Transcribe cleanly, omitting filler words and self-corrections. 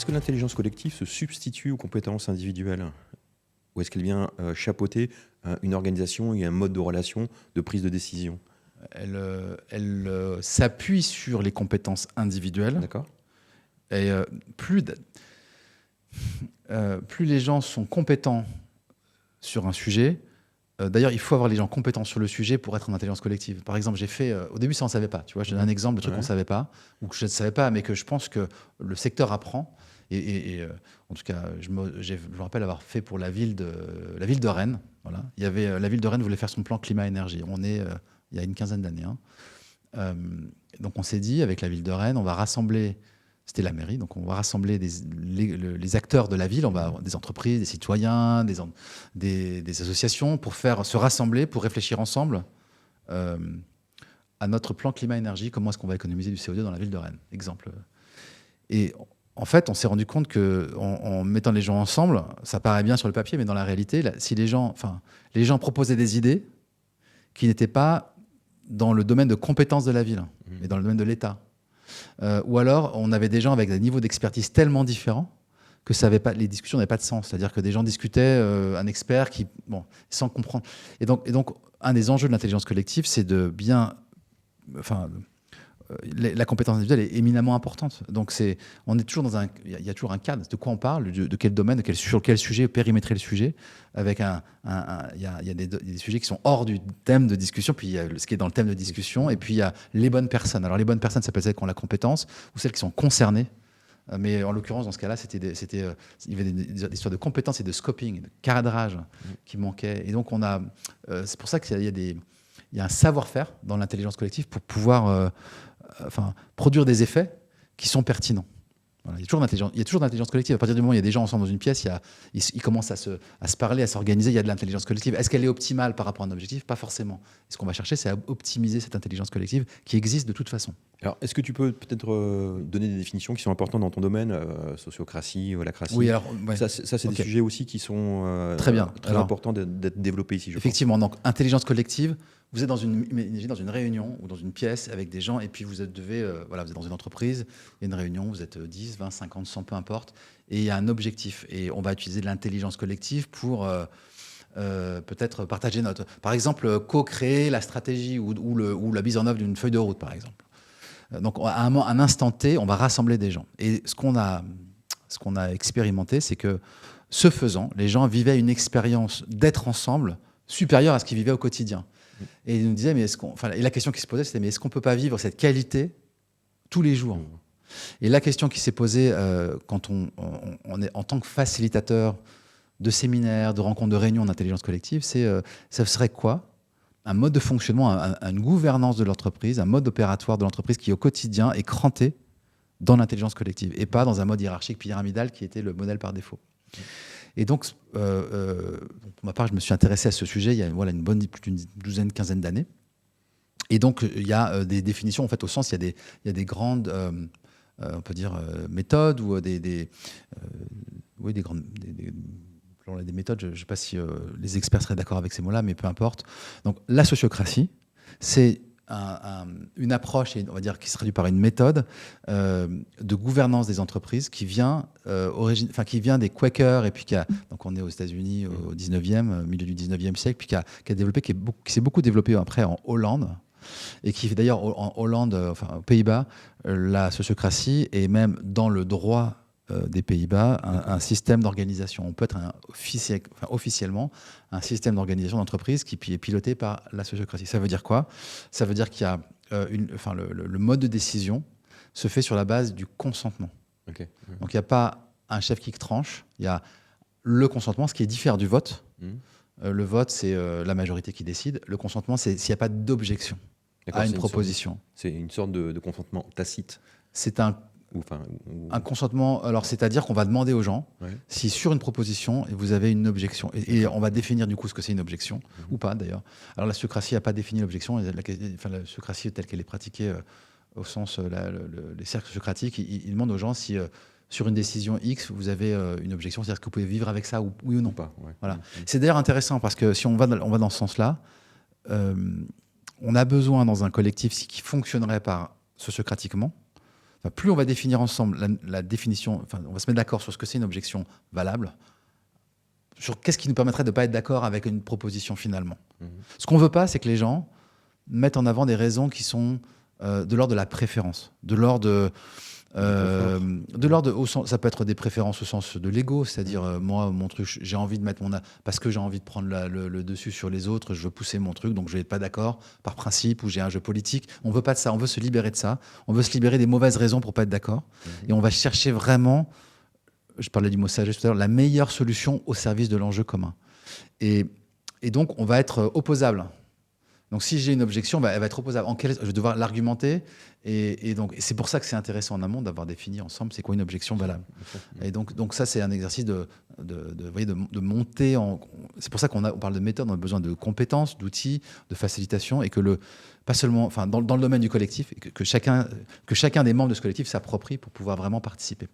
est-ce que l'intelligence collective se substitue aux compétences individuelles? Ou est-ce qu'elle vient chapeauter une organisation et un mode de relation, de prise de décision? Elle s'appuie sur les compétences individuelles. D'accord. Et plus les gens sont compétents sur un sujet, d'ailleurs, il faut avoir les gens compétents sur le sujet pour être en intelligence collective. Par exemple, j'ai fait, au début, ça, on ne savait pas. Tu vois, je donne un exemple de truc qu'on ne savait pas, ou que je ne savais pas, mais que je pense que le secteur apprend. En tout cas, je me rappelle avoir fait pour la ville de Rennes. Voilà. Il y avait, la ville de Rennes voulait faire son plan climat-énergie. On est il y a une quinzaine d'années. Donc on s'est dit, avec la ville de Rennes, on va rassembler, c'était la mairie, donc on va rassembler les acteurs de la ville, on va avoir des entreprises, des citoyens, des associations, pour se rassembler, pour réfléchir ensemble à notre plan climat-énergie, comment est-ce qu'on va économiser du CO2 dans la ville de Rennes, exemple. Et en fait, on s'est rendu compte qu'en mettant les gens ensemble, ça paraît bien sur le papier, mais dans la réalité, si les gens proposaient des idées qui n'étaient pas dans le domaine de compétences de la ville, mais dans le domaine de l'État. Ou alors, on avait des gens avec des niveaux d'expertise tellement différents que les discussions n'avaient pas de sens. C'est-à-dire que des gens discutaient, un expert sans comprendre. Et donc, un des enjeux de l'intelligence collective, c'est de bien... la compétence individuelle est éminemment importante. Donc, on est toujours il y a toujours un cadre. De quoi on parle, de quel domaine, sur quel sujet, périmétrer le sujet. Avec il y a des sujets qui sont hors du thème de discussion, puis il y a ce qui est dans le thème de discussion, et puis il y a les bonnes personnes. Alors, les bonnes personnes, ça peut être celles qui ont la compétence ou celles qui sont concernées. Mais en l'occurrence, dans ce cas-là, il y avait des histoires de compétences et de scoping, de caradrage qui manquaient. Et donc, c'est pour ça qu'il y a un savoir-faire dans l'intelligence collective pour pouvoir produire des effets qui sont pertinents. Voilà, il y a toujours de l'intelligence collective. À partir du moment où il y a des gens ensemble dans une pièce, ils commencent à se parler, à s'organiser, il y a de l'intelligence collective. Est-ce qu'elle est optimale par rapport à un objectif? Pas forcément. Et ce qu'on va chercher, c'est à optimiser cette intelligence collective qui existe de toute façon. Alors, est-ce que tu peux peut-être donner des définitions qui sont importantes dans ton domaine, sociocratie, holacratie? Oui, alors, ça, c'est des sujets aussi qui sont très importants d'être développés ici, je effectivement, donc intelligence collective, vous êtes dans une réunion ou dans une pièce avec des gens, et puis vous êtes dans une entreprise, il y a une réunion, vous êtes 10, 20, 50, 100, peu importe, et il y a un objectif. Et on va utiliser de l'intelligence collective pour peut-être partager par exemple, co-créer la stratégie ou la mise en œuvre d'une feuille de route, par exemple. Donc, à un instant T, on va rassembler des gens. Et ce qu'on a expérimenté, c'est que, ce faisant, les gens vivaient une expérience d'être ensemble supérieure à ce qu'ils vivaient au quotidien. Et ils nous disaient, et la question qui se posait, c'était, mais est-ce qu'on ne peut pas vivre cette qualité tous les jours? Et la question qui s'est posée quand on est en tant que facilitateur de séminaires, de rencontres, de réunions d'intelligence collective, c'est ça serait quoi un mode de fonctionnement, une gouvernance de l'entreprise, un mode opératoire de l'entreprise qui, au quotidien, est cranté dans l'intelligence collective et pas dans un mode hiérarchique pyramidal qui était le modèle par défaut. Et donc, pour ma part, je me suis intéressé à ce sujet il y a plus d'une douzaine, quinzaine d'années. Et donc, il y a des définitions, en fait, au sens, il y a des grandes, on peut dire, méthodes ou des méthodes, je ne sais pas si les experts seraient d'accord avec ces mots-là, mais peu importe. Donc, la sociocratie, c'est une approche, on va dire, qui se traduit par une méthode de gouvernance des entreprises qui vient des Quakers, et puis donc on est aux États-Unis au 19e, milieu du 19e siècle, puis qui s'est beaucoup développé après en Hollande, et qui fait d'ailleurs en Hollande, aux Pays-Bas, la sociocratie est même dans le droit des Pays-Bas un système d'organisation. On peut être officiellement un système d'organisation d'entreprise qui est piloté par la sociocratie. Ça veut dire quoi? Ça veut dire qu'il y a le mode de décision se fait sur la base du consentement. Okay. Donc il n'y a pas un chef qui tranche, il y a le consentement, ce qui est différent du vote. Le vote, c'est la majorité qui décide. Le consentement, c'est s'il n'y a pas d'objection à une proposition. C'est une sorte de consentement tacite. C'est un consentement, alors c'est-à-dire qu'on va demander aux gens si sur une proposition vous avez une objection, et on va définir du coup ce que c'est une objection ou pas d'ailleurs. Alors la sociocratie n'a pas défini l'objection, la sociocratie telle qu'elle est pratiquée au sens les cercles sociocratiques, ils demandent aux gens si sur une décision X vous avez une objection, c'est-à-dire que vous pouvez vivre avec ça oui ou non. Pas, Voilà. C'est d'ailleurs intéressant parce que si on va dans ce sens-là, on a besoin dans un collectif qui fonctionnerait sociocratiquement. enfin, plus on va définir ensemble la définition, enfin, on va se mettre d'accord sur ce que c'est une objection valable, sur qu'est-ce qui nous permettrait de ne pas être d'accord avec une proposition finalement. Ce qu'on ne veut pas, c'est que les gens mettent en avant des raisons qui sont de l'ordre de la préférence, de l'ordre ça peut être des préférences au sens de l'ego, c'est-à-dire moi, mon truc, j'ai envie de mettre parce que j'ai envie de prendre le dessus sur les autres, je veux pousser mon truc, donc je vais être pas d'accord par principe, ou j'ai un jeu politique. On veut pas de ça, on veut se libérer de ça, on veut se libérer des mauvaises raisons pour pas être d'accord, et on va chercher vraiment, je parlais du mot sagesse tout à l'heure, la meilleure solution au service de l'enjeu commun. Et donc on va être opposable. Donc, si j'ai une objection, elle va être opposable. Je vais devoir l'argumenter. Et donc, c'est pour ça que c'est intéressant en amont d'avoir défini ensemble c'est quoi une objection valable. Et donc ça, c'est un exercice de monter en. C'est pour ça qu'on parle de méthode, on a besoin de compétences, d'outils, de facilitation, et que pas seulement, enfin, dans le domaine du collectif, et que chacun des membres de ce collectif s'approprie pour pouvoir vraiment participer.